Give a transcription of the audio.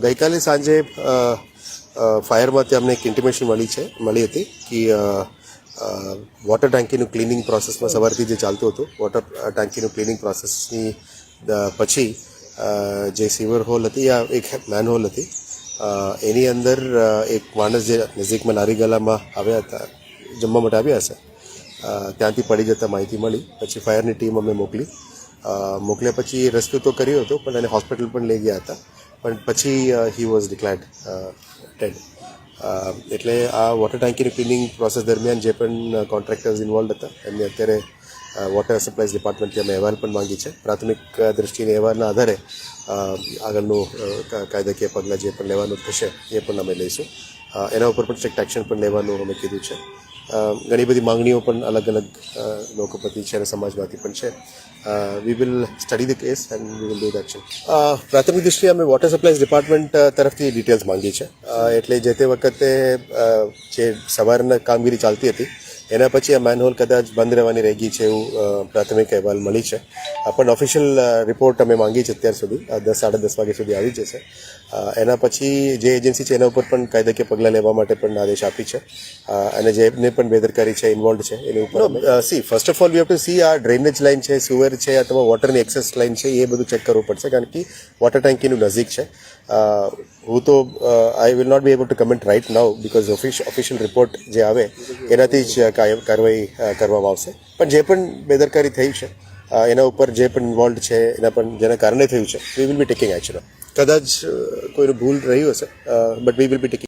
ગઈકાલે સાંજે ફાયરમાંથી અમને એક ઇન્ટિમેશન મળી હતી કે વોટર ટાંકીનું ક્લિનિંગ પ્રોસેસમાં સવારથી જે ચાલતું હતું વોટર ટાંકીનું ક્લિનિંગ પ્રોસેસની પછી જે સીવર હોલ હતી યા એક મેનહોલ હતી એની અંદર એક માણસ જે નજીકમાં નારીગલામાં આવ્યા હતા જમવા માટે આવ્યા હશે ત્યાંથી પડી જતા માહિતી મળી પછી ફાયરની ટીમ અમે મોકલ્યા પછી રેસ્ક્યુ તો કર્યો હતો પણ એને હોસ્પિટલ પણ લઈ ગયા હતા પણ પછી હી વોઝ ડિક્લેર્ડ ડેડ. એટલે આ વોટર ટાંકીની ક્લિનિંગ પ્રોસેસ દરમિયાન જે પણ કોન્ટ્રાક્ટર્સ ઇન્વોલ્વ હતા એમને અત્યારે વોટર સપ્લાયઝ ડિપાર્ટમેન્ટથી અમે અહેવાલ પણ માંગી છે. પ્રાથમિક દ્રષ્ટિએ અહેવાલના આધારે આગળનું કાયદાકીય પગલાં જે પણ લેવાનું થશે એ પણ અમે લઈશું. એના ઉપર પણ સ્ટ્રિક્ટ એક્શન પણ લેવાનું અમે કીધું છે. ઘણી બધી માંગણીઓ પણ અલગ અલગ લોકો પ્રતિ છે અને સમાજમાંથી પણ છે. We will study the case and we will do the action. પ્રાથમિક દૃષ્ટિએ અમે વોટર સપ્લાયઝ ડિપાર્ટમેન્ટ તરફથી ડિટેલ્સ માંગી છે. એટલે જે તે વખતે જે સવારના કામગીરી ચાલતી હતી એના પછી આ મેનહોલ કદાચ બંધ રહેવાની રહી ગઈ છે એવું પ્રાથમિક અહેવાલ મળી છે. પણ ઓફિશિયલ રિપોર્ટ અમે માંગી છે અત્યાર સુધી 10-10:30 વાગ્યા સુધી આવી જશે. એના પછી જે એજન્સી છે એના ઉપર પણ કાયદાકીય પગલાં લેવા માટે પણ આદેશ આપી છે અને જેને પણ બેદરકારી છે ઇન્વોલ્વ છે એની ઉપર first of all we have to C આ ડ્રેનેજ લાઇન છે સુઅર છે અથવા વોટરની એક્સેસ લાઇન છે એ બધું ચેક કરવું પડશે કારણ કે વોટર ટેન્કીનું નજીક છે. હું તો I will not be able to comment right now because official report જે આવે એનાથી જ કાર્યવાહી કરવામાં આવશે. પણ જે પણ બેદરકારી થઈ છે એના ઉપર જે પણ ઇન્વોલ્વ છે એના પણ જેના કારણે થયું છે we will be taking action. કદાચ કોઈનું ભૂલ રહ્યું હશે but we will be taking